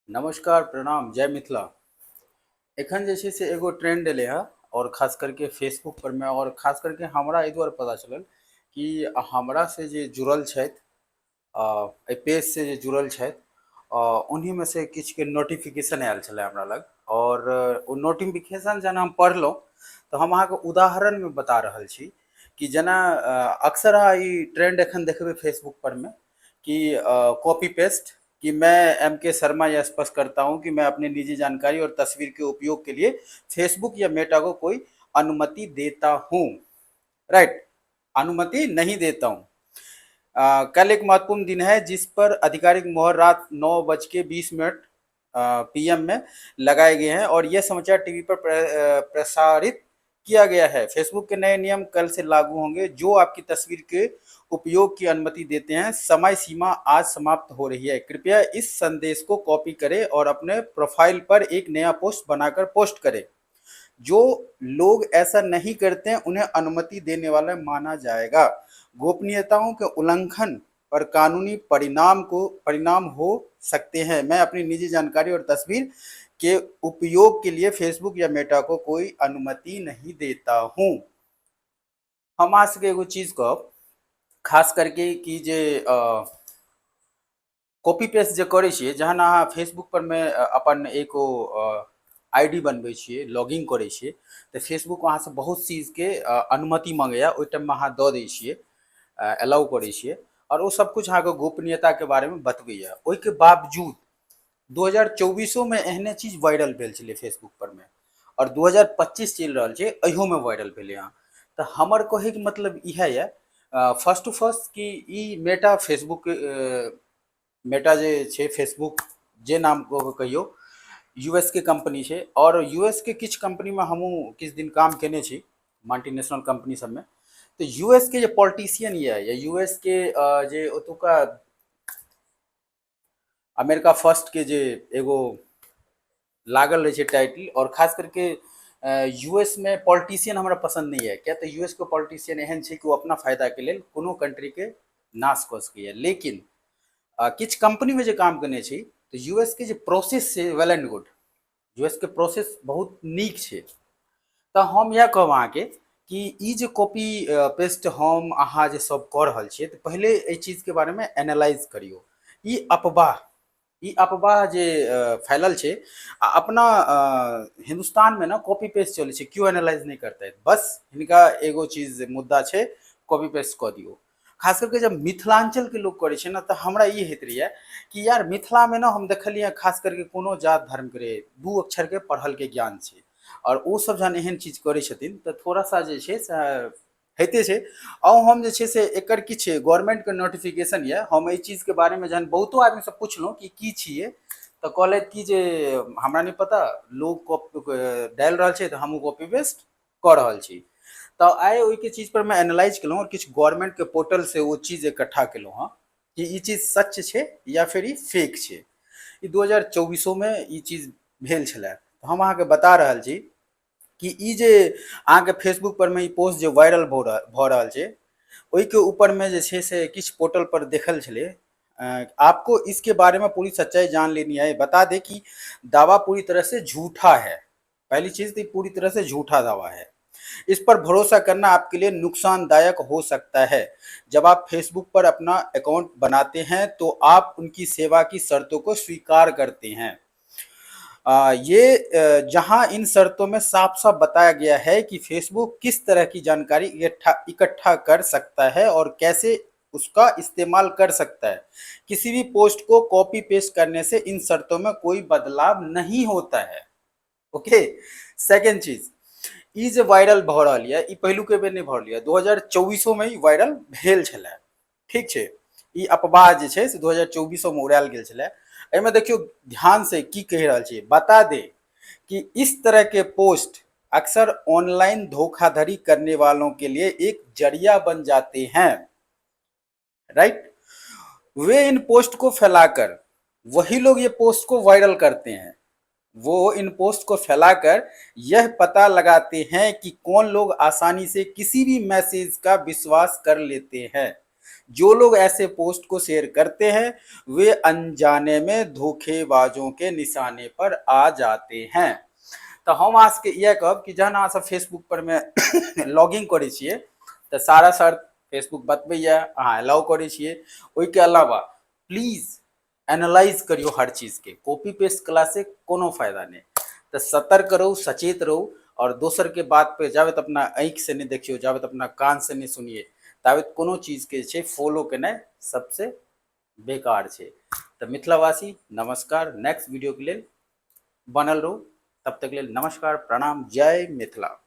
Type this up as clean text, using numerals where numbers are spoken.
नमस्कार, प्रणाम, जय मिथिला। एखन जे छै से एगो ट्रेंड एलै हँ और खास करके फेसबुक पर में और खास करके हमरा एहि दुआरे पता चलल कि हमरा से जे जुड़ल छथि एहि पेज से जे जुड़ल छथि उन्हीं में से किछु के नोटिफिकेशन आयल छलै हमरा लग और ओ नोटिफिकेशन जहन हम पढ़लहुँ तऽ हम अहाँके उदाहरण में बता रहल छी कि जेना अक्सर अहाँ ई ट्रेंड एखन देखबै फेसबुक पर में कि कॉपी पेस्ट कि मैं एम के शर्मा यह स्पष्ट करता हूं कि मैं अपनी निजी जानकारी और तस्वीर के उपयोग के लिए फेसबुक या मेटा को कोई अनुमति देता हूं। राइट, अनुमति नहीं देता हूं। कल एक महत्वपूर्ण दिन है जिस पर आधिकारिक मोहर रात 9:20 पीएम में लगाए गए हैं और यह समाचार टीवी पर प्रसारित किया गया है। फेसबुक के नए नियम कल से लागू होंगे जो आपकी तस्वीर के उपयोग की अनुमति देते हैं। समय सीमा आज समाप्त हो रही है। कृपया इस संदेश को कॉपी करें और अपने प्रोफाइल पर एक नया पोस्ट बनाकर पोस्ट करें। जो लोग ऐसा नहीं करते हैं उन्हें अनुमति देने वाला माना जाएगा। गोपनीयताओं के उल्लंघन पर कानूनी परिणाम हो सकते हैं। मैं अपनी निजी जानकारी और तस्वीर के उपयोग के लिए फेसबुक या मेटा को कोई अनुमति नहीं देता हूं। हम आज के एगो चीज कहब खास करके कि जे कॉपी पेस्ट जे करै छियै जहन अहाँ फेसबुक पर में अपन एको आईडी बनबै छियै, लॉगिन करै छियै तऽ फेसबुक अहाँ से बहुत चीज के अनुमति मांगैया। ओहि टाइम में अहाँ दऽ दै छियै, अलाउ करै छियै और वो सब कुछ अहाँके गोपनीयता के बारे में बतबैया। ओहिके बावजूद 2024 में एहने चीज वायरल भेल छलै फेसबुक पर में और 2025 चलि रहल छै, अहियो में वायरल भेलै हँ। तऽ हमर कहैके मतलब इएह यऽ फर्स्ट टू फर्स्ट कि ई मेटा फेसबुक मेटा जे छै फेसबुक जे नाम कहियो यूएस के कंपनी छै और यूएस के किछु कंपनी में हमहूँ किछु दिन काम केने छी, मल्टीनेशनल कंपनी सब में। तो यूएस के जे पॉलिटिशियन ये या यूएस के जे ओतुका अमेरिका फर्स्ट के जे एगो लागल रहे छै टाइटल और खास करके यूएस में पॉलिटिशियन हमरा पसंद नहीं है। क्या तो यूएस के पॉलिटिशियन एहन छै कि वो अपना फायदा के लेल कोनो कंट्री के नाश कऽ सकैया। लेकिन किछु कंपनी में जे काम करने छी तो यूएस के जे प्रोसेस छै वेल एंड गुड, यूएस के प्रोसेस बहुत नीक छै। तऽ हम इएह कहब अहाँके कि ई जे कॉपी पेस्ट हम अहाँ जे सब कऽ रहल छियै तऽ पहिले एहि चीजके बारेमे एनालाइज करियौ। ई अफवाह जे फैलल छै आ अपना हिंदुस्तान में ना कॉपी पेस्ट चलै छै, क्यों एनालाइज नहीं करता है। बस हिनका एगो चीज मुद्दा छै, कॉपी पेस्ट कऽ दियौ। खास करके जब मिथिलांचल के लोग करे छै ना तऽ हमरा ई होइत रहैया कि यार मिथिला में ना हम देखलिए खास करके कोनो जात धर्म के रहे दू अक्षर के पढ़ल के ज्ञान छै और ओ सब जहन एहन चीज करै छथिन तऽ थोड़ा सा जे छै से होइते छै। और हम जे छै से एकर किछु गवर्नमेंट के नोटिफिकेशन ये, हम एहि चीज के बारे में जहन बहुतो आदमी से पुछलहुँ कि की छियै तऽ कहलथि कि जे हमरा नहीं पता, लोग डालि रहल छै तऽ हमहूँ कॉपी पेस्ट कऽ रहल छी। तऽ आइ ओहिके चीज पर मैं एनालाइज केलहुँ और किछु गवर्नमेंट के पोर्टल से वो चीज इकट्ठा केलहुँ हँ कि ई चीज सच छै या फिर ई फेक छै। ई 2024 में ई चीज भेल छलै। हम अहाँके बता रहल छी कि ई जे अहाँके फेसबुक पर में ई पोस्ट जे वायरल भऽ रहल छै ओहिके ऊपर में जे छै से किछु पोर्टल पर देखल छलै आपको इसके बारे में पूरी सच्चाई जान लेनी है। बता दे कि दावा पूरी तरह से झूठा है। पहली चीज तो पूरी तरह से झूठा दावा है। इस पर भरोसा करना आपके लिए नुकसानदायक हो सकता है। जब आप फेसबुक पर अपना अकाउंट बनाते हैं तो आप उनकी सेवा की शर्तों को स्वीकार करते हैं। ये जहां इन शर्तों में साफ साफ बताया गया है कि फेसबुक किस तरह की जानकारी इकट्ठा कर सकता है और कैसे उसका इस्तेमाल कर सकता है। किसी भी पोस्ट को कॉपी पेस्ट करने से इन शर्तों में कोई बदलाव नहीं होता है। ओके, सेकेंड चीज, ई जे वायरल भऽ रहल यऽ ई पहिलुके बेर नहि भऽ रहल यऽ, 2024 में ई वायरल भेल छलै। ठीक छै, ई अफवाह जे छै से 2024 में उड़ायल गेल छलै। एहिमे देखियो ध्यान से की कहि रहल छी, बता दे कि इस तरह के पोस्ट अक्सर ऑनलाइन धोखाधड़ी करने वालों के लिए एक जरिया बन जाते हैं। राइट, वे इन पोस्ट को फैलाकर, वही लोग ये पोस्ट को वायरल करते हैं, वो इन पोस्ट को फैलाकर यह पता लगाते हैं कि कौन लोग आसानी से किसी भी मैसेज का विश्वास कर लेते हैं। जो लोग ऐसे पोस्ट को शेयर करते हैं वे अनजाने में धोखेबाजों के निशाने पर आ जाते हैं। तो हम आज के यह कहब कि जहन अहाँ फेसबुक पर में लॉगिन करे छिए तो सारा शर्त फेसबुक बतबैया, अहाँ अलाउ करे छिए। ओहिके अलावा प्लीज एनालाइज करियो हर चीज के, कॉपी पेस्ट कला से कोनो फायदा नहीं। तो सतर्क रहू, सचेत रहू, और दोसर के बात पे जाबे अपना आँख से नहीं देखियो, जाबे अपना कान से नहीं सुनिए, ताबे कोनो चीज के छे फॉलो केनाइ सबसे बेकार छे। तो मिथिलावासी नमस्कार, नेक्स्ट वीडियो के लिए बनल रहू। तब तक के लिए नमस्कार, प्रणाम, जय मिथिला।